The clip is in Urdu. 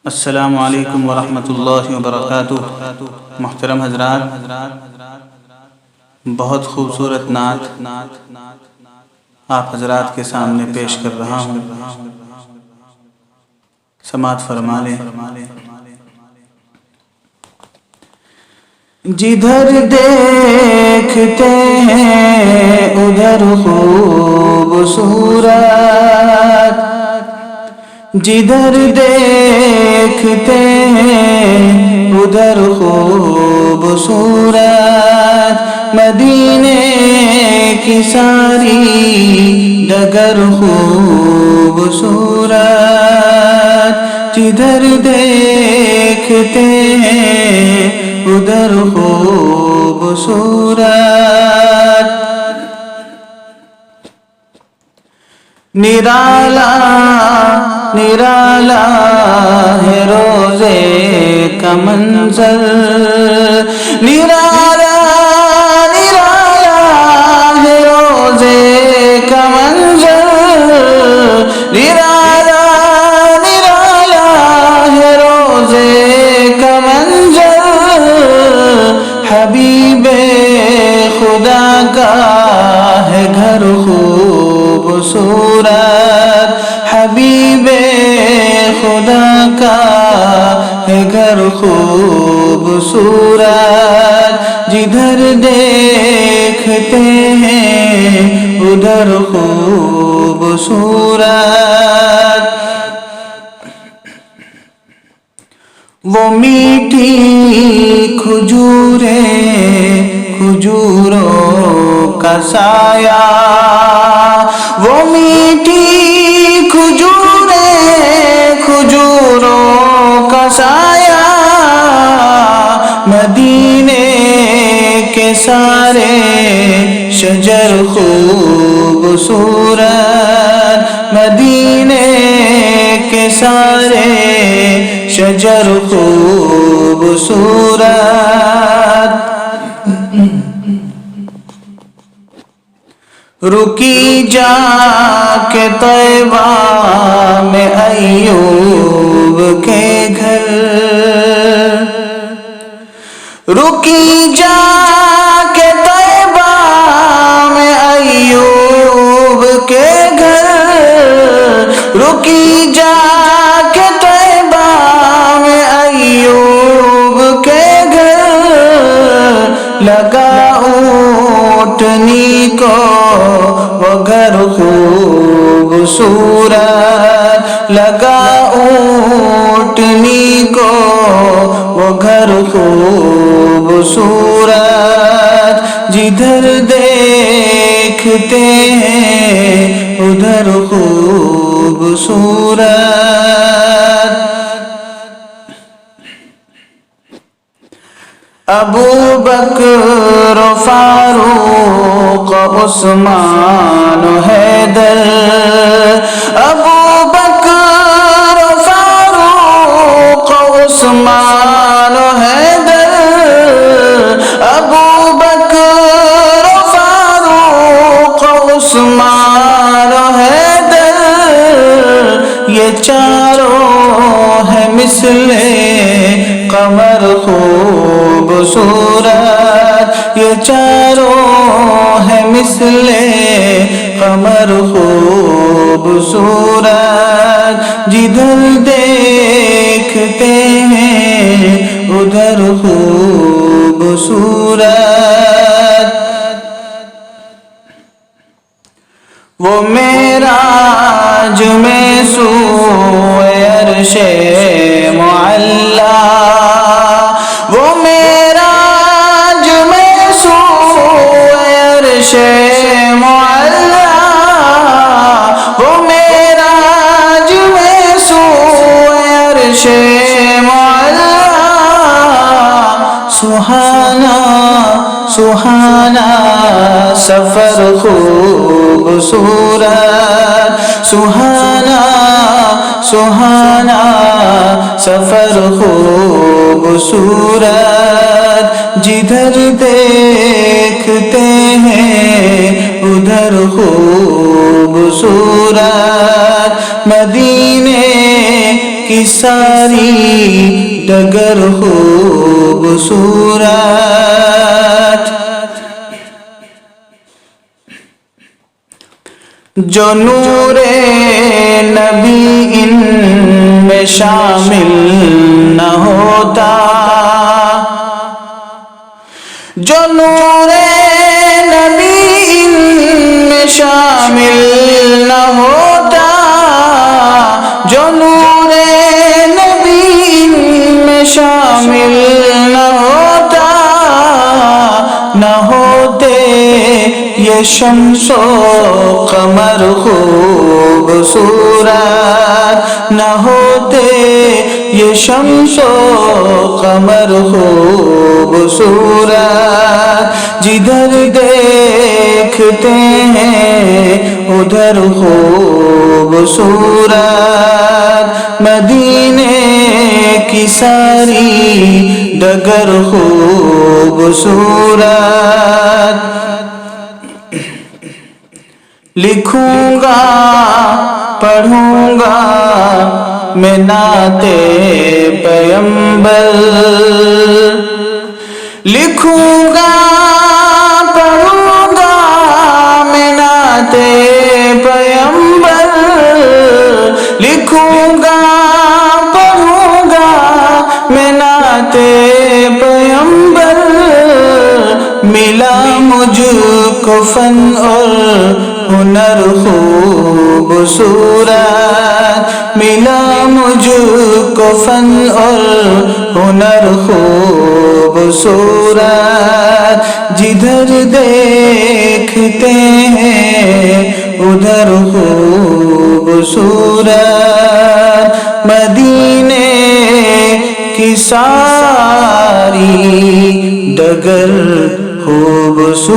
السلام علیکم ورحمۃ اللہ وبرکاتہ۔ محترم حضرات، بہت خوبصورت نعت آپ حضرات کے سامنے پیش کر رہا ہوں، سماعت فرما لیں۔ جدھر دیکھتے ہیں ادھر خوبصورت، جدھر دیکھتے ہیں ادھر خوبصورت، مدینے کی ساری ڈگر خوبصورت، جدھر دیکھتے ہیں ادھر خوبصورت، نرالا نرالا ہے روزے کا منظر، نرالا نرالا ہے روزے کا منظر، نرالا نرالا ہے روزے کا منظر، حبیب خدا کا ہے گھر خوبصورت، حبیب خدا کا ہے گھر خوبصورت، جدھر دیکھتے ہیں ادھر خوبصورت، وہ میٹھی کھجوریں کھجوروں کا سایہ، وہ میٹھی کھجوریں کھجوروں کا سایہ، مدینے کے سارے شجر خوبصورت، مدینے کے سارے شجر خوبصورت، رکی جا کے طیبہ میں ایوب کے گھر، رکی جا کے طیبہ میں ایوب کے گھر، رکی جا کے طیبہ میں ایوب کے گھر، لگا اونٹنی کو وہ گھر خوبصورت، لگا اونٹنی کو وہ گھر خوبصورت، جدھر دیکھتے ہیں ادھر خوبصورت، ابو بکر و فاروق عثمان و حیدر، ابو بکر و فاروق عثمان و حیدر، ابو بکر و فاروق عثمان و حیدر، یہ چاروں ہے مثل قمر خوبصورت، یہ چاروں ہے مثل قمر خوبصورت، جدھر دیکھتے ہیں ادھر خوبصورت، وہ معراج میں سوئے عرش معلی، وہ معراج میں سوئے عرش معلی، وہ معراج میں سوئے عرش معلی، سہانا سہانا سفر خوبصورت، سہانا سہانا سفر خوبصورت، جدھر دیکھتے ہیں ادھر خوبصورت، مدینے کی ساری ڈگر خوبصورت، جو نور نبی ان میں شامل نہ ہوتا، جو نور نبی ان میں شامل نہ ہوتا، جو نور نبی ان میں شامل نہ ہوتا، نہ ہوتے یہ شمس و قمر خوبصورت، نہ ہوتے یہ شمس و قمر خوبصورت، جدھر دیکھتے ہیں ادھر خوبصورت، مدینے کی ساری ڈگر خوبصورت، لکھوں گا پڑھوں گا میں نعت پیغمبر، لکھوں گا پڑھوں گا میں نعت پیغمبر، لکھوں گا پڑھوں گا میں نعت پیغمبر، ملا مجھ کو فن اور ہنر خوبصورت، ملا مجھ کو فن اور ہنر خوبصورت، جدھر دیکھتے ہیں ادھر خوبصورت، مدینے کی ساری ڈگر خوبصورت۔